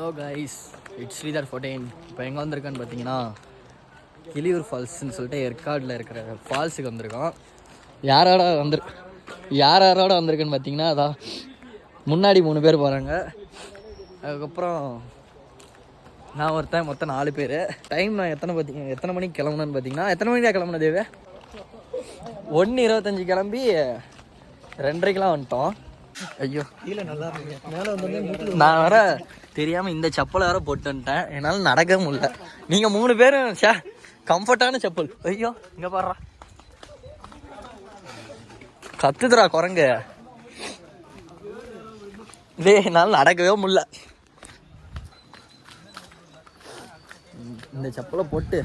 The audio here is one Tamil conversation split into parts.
Hello guys, it's Sridhar 14. இப்போ எங்கே வந்திருக்கான்னு பார்த்தீங்கன்னா கிளியூர் ஃபால்ஸ்ன்னு சொல்லிட்டு ஏற்காடில் இருக்கிற ஃபால்ஸுக்கு வந்திருக்கோம். யாரோட வந்திருக்குன்னு பார்த்தீங்கன்னா அதான் முன்னாடி 3 பேர் போகிறாங்க. அதுக்கப்புறம் நான் ஒருத்தன், மொத்தம் 4 பேர். டைம் நான் எத்தனை மணிக்கு கிளம்புனேன்னு பார்த்தீங்கன்னா, எத்தனை மணிக்கு கிளம்புன தேவை? 1:25 கிளம்பி 2:30 வந்துட்டோம். ஐயோ கீழே நல்லா இருக்கு. மேலே வந்து நான் வேற தெரியாமல் இந்த செப்பலை வேற போட்டு வந்துட்டேன். என்னால் நடக்க முடியல. நீங்கள் 3 பேரும் கம்ஃபர்டான செப்பல். ஐயோ இங்கே பாடுறா கத்துதுரா குரங்கு. என்னால் நடக்கவே முடியல. இந்த செப்பலை போட்டு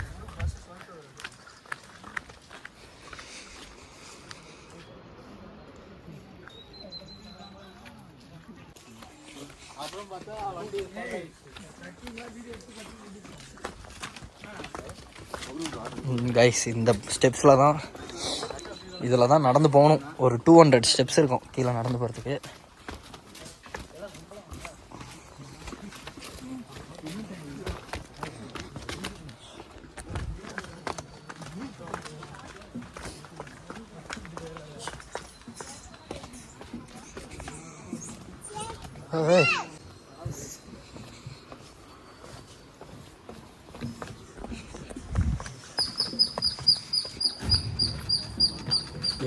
கைஸ் இந்த ஸ்டெப்ஸில் தான் இதில் தான் நடந்து போகணும். ஒரு 200 ஸ்டெப்ஸ் இருக்கும் கீழே நடந்து போகிறதுக்கு.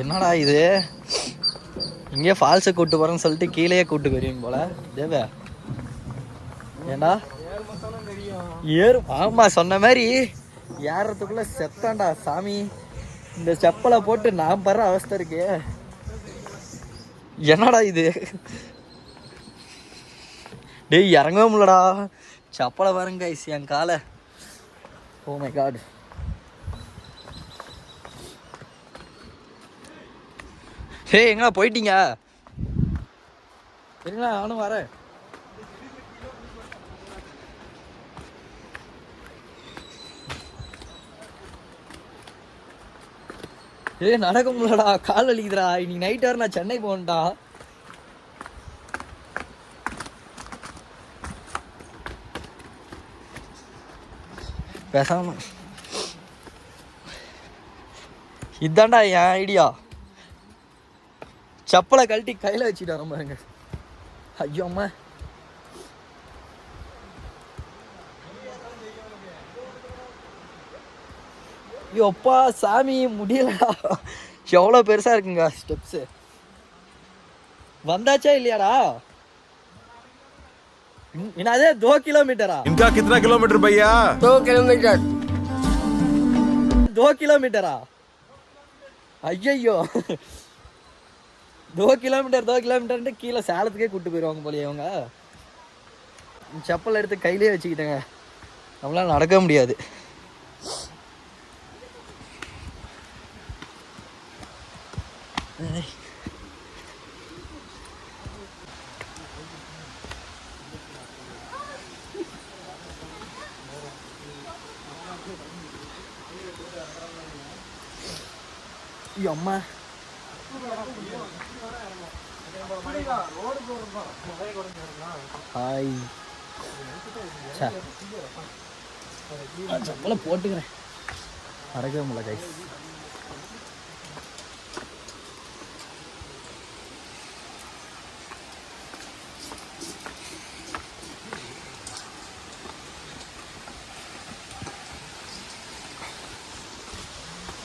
என்னடா இது, இங்கே ஃபால்ஸை கூப்பிட்டு போகிறேன்னு சொல்லிட்டு கீழேயே கூப்பிட்டு போயிருவீங்க போல தேவ. ஏண்டா ஆமாம் சொன்ன மாதிரி ஏறத்துக்குள்ளே செத்தாண்டா சாமி. இந்த செப்பலை போட்டு நான் படுற அவஸ்தை இருக்கு. என்னடா இது, டேய் இறங்கவே முடியலடா. செப்பலை பாருங்க கைஸ் என் காலை. Oh my god. எங்கடா போயிட்டீங்க? சரிங்களா, நானும் வரேன். நடக்க முடியலடா, கால் வலிக்குதுடா. இன்னைக்கு நைட் வர நான் சென்னை போகணும்டா. பேசாம இதாண்டா என் ஐடியா. செப்பலை கழட்டி கையில் வச்சுட்டு வர பாருங்க. ஐயோ அம்மா, ஐயோப்பா சாமி முடியலடா. எவ்வளோ பெருசாக இருக்குங்க ஸ்டெப்ஸு. வந்தாச்சா இல்லையாடா? என்னது 2 किलोमीटर? इनका कितना किलोमीटर भैया? 2 किलोमीटर. 2 किलोमीटर? ஐயோ 2 கிலோமீட்டர் கீழே சேலத்துக்கே கூப்பிட்டு போயிடுவாங்க போலியே இவங்க. செப்பல் எடுத்து கையிலே வச்சுக்கிட்டேங்க. நம்மளால நடக்க முடியாது. அம்மா ஹாய், செப்பலை போட்டுக்கிறேன். நடக்கவே முடியல கைஸ்.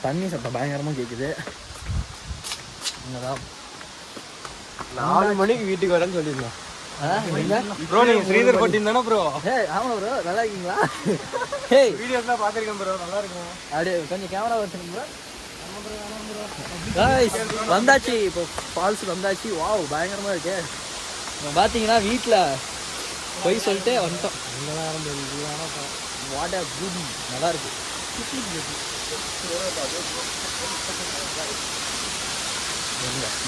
தண்ணி சத்தம் பயங்கரமாக கேட்குது. இங்கதான் 4 மணிக்கு வீட்டுக்கு வரேன்னு சொல்லிருந்தோம். ப்ரோ நீங்க ஸ்ரீதர் 14 தானே ப்ரோ? ஆமா ப்ரோ, நல்லா இருக்கீங்களா? வீடியோஸ்லாம் பார்த்துருக்கேன் ப்ரோ, நல்லா இருக்கும். அப்படியே கொஞ்சம் கேமரா வச்சுருங்க ப்ரோ. வந்தாச்சு, இப்போ ஃபால்ஸ் வந்தாச்சு. வாவ் பயங்கரமாக இருக்கு. பார்த்தீங்கன்னா வீட்டில் போய் சொல்லிட்டு வந்துட்டோம். வாட்டர் பியூட்டி நல்லா இருக்கு.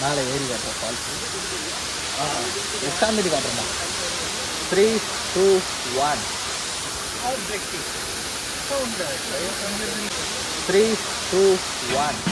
மேலே ஏறி காட்டுறோம் ஃபால்ஸ். உட்காந்துட்டு காட்டுறோம். 3, 2, 1. 3, 2, 1.